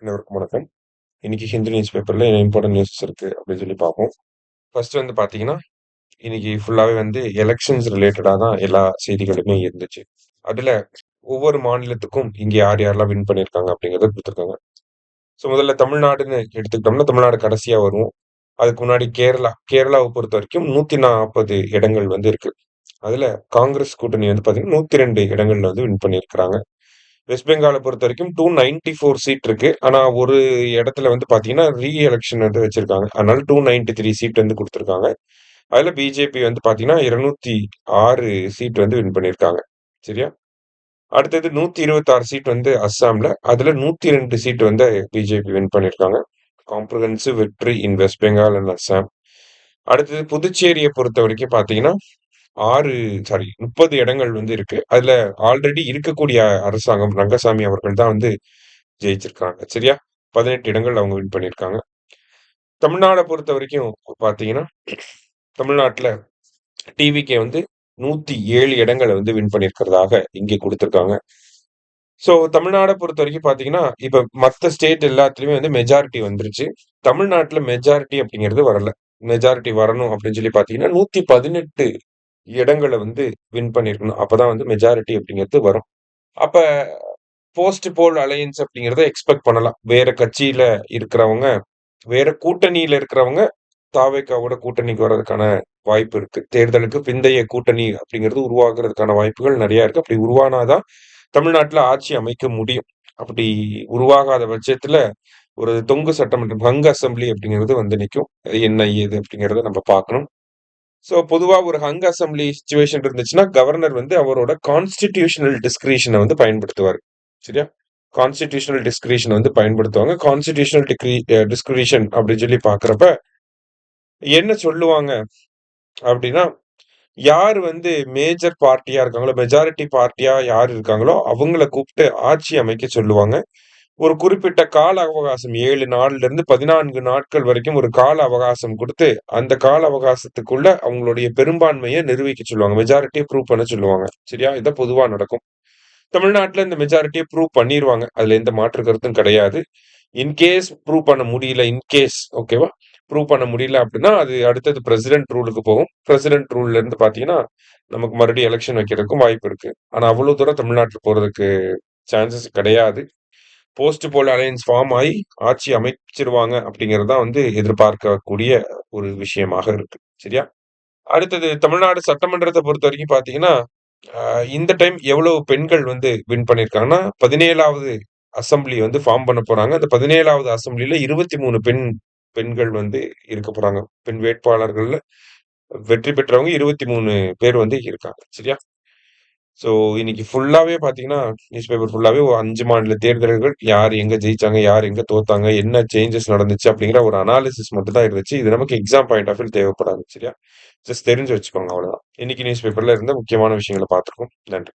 அனைவருக்கும் வணக்கம். இன்னைக்கு ஹிந்து நியூஸ் பேப்பர்ல இம்பார்ட்டன்ட் நியூஸஸ் இருக்கு அப்படின்னு சொல்லி பார்ப்போம். ஃபர்ஸ்ட் வந்து பார்த்தீங்கன்னா, இன்னைக்கு ஃபுல்லாவே வந்து எலக்ஷன்ஸ் ரிலேட்டடா தான் எல்லா செய்திகளுமே இருந்துச்சு. அதுல ஒவ்வொரு மாநிலத்துக்கும் இங்க யார் யாரெல்லாம் வின் பண்ணியிருக்காங்க அப்படிங்கிறத குடுத்துருக்காங்க. ஸோ முதல்ல தமிழ்நாடுன்னு எடுத்துக்கிட்டோம்னா, தமிழ்நாடு கடைசியா வரும். அதுக்கு முன்னாடி கேரளா. கேரளாவ பொறுத்தவரைக்கும் 140 இடங்கள் வந்து இருக்கு. அதுல காங்கிரஸ் கூட்டணி வந்து பார்த்தீங்கன்னா, 102 இடங்கள்ல வந்து வின் பண்ணியிருக்கிறாங்க. வெஸ்ட் பெங்கால பொறுத்தவரைக்கும் 294 சீட் இருக்கு. ஆனா ஒரு இடத்துல வந்து பார்த்தீங்கன்னா, எலக்ஷன் வந்து வச்சிருக்காங்க. அதனால 293 சீட் வந்து குடுத்துருக்காங்க. அதுல பிஜேபி வந்து பார்த்தீங்கன்னா, 206 சீட் வந்து வின் பண்ணியிருக்காங்க. சரியா? அடுத்தது 126 சீட் வந்து அஸ்ஸாம்ல. அதுல 102 சீட் வந்து பிஜேபி வின் பண்ணியிருக்காங்க. Comprehensive victory in west Bengal and Assam. அடுத்தது புதுச்சேரிய பொறுத்தவரைக்கும் பார்த்தீங்கன்னா, 6 சாரி 30 இடங்கள் வந்து இருக்கு. அதுல ஆல்ரெடி இருக்கக்கூடிய அரசாங்கம் ரங்கசாமி அவர்கள் தான் வந்து ஜெயிச்சிருக்காங்க. சரியா? 18 இடங்கள் அவங்க வின் பண்ணியிருக்காங்க. தமிழ்நாட பொறுத்தவரைக்கும் பார்த்தீங்கன்னா, தமிழ்நாட்டுல டிவிகே வந்து 107 இடங்கள வந்து வின் பண்ணியிருக்கிறதாக இங்கே குடுத்திருக்காங்க. ஸோ தமிழ்நாட பொறுத்தவரைக்கும் பார்த்தீங்கன்னா, இப்ப மத்த ஸ்டேட் எல்லாத்துலயுமே வந்து மெஜாரிட்டி வந்துருச்சு. தமிழ்நாட்டுல மெஜாரிட்டி அப்படிங்கிறது வரல. மெஜாரிட்டி வரணும் அப்படின்னு சொல்லி பார்த்தீங்கன்னா, 118 இடங்கள வந்து வின் பண்ணியிருக்கணும். அப்பதான் வந்து மெஜாரிட்டி அப்படிங்கிறது வரும். அப்ப போஸ்ட் போல் அலையன்ஸ் அப்படிங்கிறத எக்ஸ்பெக்ட் பண்ணலாம். வேற கட்சியில இருக்கிறவங்க, வேற கூட்டணியில இருக்கிறவங்க தாவேகாவோட கூட்டணிக்கு வர்றதுக்கான வாய்ப்பு இருக்கு. தேர்தலுக்கு பிந்தைய கூட்டணி அப்படிங்கிறது உருவாகுறதுக்கான வாய்ப்புகள் நெறைய இருக்கு. அப்படி உருவானா தான் தமிழ்நாட்டுல ஆட்சி அமைக்க முடியும். அப்படி உருவாகாத பட்சத்துல ஒரு தொங்கு சட்டமன்றம், ஹங் அசெம்பிளி அப்படிங்கிறது வந்து நிக்கும். அது என்ன ஏது அப்படிங்கிறத நம்ம பார்க்கணும். சோ பொதுவா ஒரு ஹங் அசெம்பிளி சிச்சுவேஷன் இருந்துச்சுன்னா, கவர்னர் வந்து அவரோட கான்ஸ்டிடியூஷனல் டிஸ்கிரிஷன வந்து பயன்படுத்துவாரு. சரியா? கான்ஸ்டிடியூஷனல் டிஸ்கிரிஷன் வந்து பயன்படுத்துவாங்க. கான்ஸ்டிடியூஷனல் டிஸ்கிரிஷன் அப்படின்னு சொல்லி பார்க்கிறப்ப, என்ன சொல்லுவாங்க அப்படின்னா, யார் வந்து மேஜர் பார்ட்டியா இருக்காங்களோ, மெஜாரிட்டி பார்ட்டியா யார் இருக்காங்களோ, அவங்கள கூப்பிட்டு ஆட்சி அமைக்க சொல்லுவாங்க. ஒரு குறிப்பிட்ட கால அவகாசம் 7 நாள்ல இருந்து 14 நாட்கள் வரைக்கும் ஒரு கால அவகாசம் குடுத்து, அந்த கால அவகாசத்துக்குள்ள அவங்களுடைய பெரும்பான்மைய நிரூபிக்க சொல்லுவாங்க. மெஜாரிட்டிய ப்ரூவ் பண்ண சொல்லுவாங்க. சரியா? இதான் பொதுவா நடக்கும். தமிழ்நாட்டுல இந்த மெஜாரிட்டிய ப்ரூவ் பண்ணிருவாங்க. அதுல எந்த மாற்று கருத்தும் கிடையாது. இன்கேஸ் ப்ரூவ் பண்ண முடியல, இன்கேஸ் ஓகேவா? ப்ரூவ் பண்ண முடியல அப்படின்னா, அது அடுத்தது பிரசிடென்ட் ரூலுக்கு போகும். பிரசிடென்ட் ரூல்ல இருந்து பார்த்தீங்கன்னா, நமக்கு மறுபடியும் எலக்ஷன் வைக்கிறதுக்கும் வாய்ப்பு இருக்கு. ஆனா அவ்வளவு தூரம் தமிழ்நாட்டுல போறதுக்கு சான்சஸ் கிடையாது. போஸ்ட் போல் அலையன்ஸ் ஃபார்ம் ஆயி ஆட்சி அமைச்சிருவாங்க அப்படிங்கிறது தான் வந்து எதிர்பார்க்கக்கூடிய ஒரு விஷயமாக இருக்கு. சரியா? அடுத்தது தமிழ்நாடு சட்டமன்றத்த பொறுத்தவரைக்கும் பார்த்தீங்கன்னா, அ இந்த டைம் எவ்வளவு பெண்கள் வந்து வின் பண்ணியிருக்காங்கன்னா, 17வது அசெம்பிளி வந்து ஃபார்ம் பண்ண போறாங்க. அந்த 17வது அசெம்பிளில 23 பெண்கள் வந்து இருக்க போறாங்க. பெண் வேட்பாளர்கள்ல வெற்றி பெற்றவங்க 23 பேர் வந்து இருக்காங்க. சரியா? ஸோ இன்னைக்கு ஃபுல்லாவே பார்த்தீங்கன்னா, நியூஸ் பேப்பர் ஃபுல்லாவே ஒரு 5 மாநில தேர்தல்கள் யார் எங்க ஜெயிச்சாங்க, யார் எங்க தோத்தாங்க, என்ன சேஞ்சஸ் நடந்துச்சு அப்படிங்கிற ஒரு அனாலிசிஸ் மட்டும் தான் இருந்துச்சு. இது நமக்கு எக்ஸாம் பாயிண்ட் ஆஃப் வியூல தேவைப்படாது. சரியா? ஜஸ்ட் தெரிஞ்சு வச்சுக்கோங்க அவ்வளவுதான். இன்னைக்கு நியூஸ் பேப்பர்ல இருந்த முக்கியமான விஷயங்கள பார்த்திருக்கோம். நன்றி.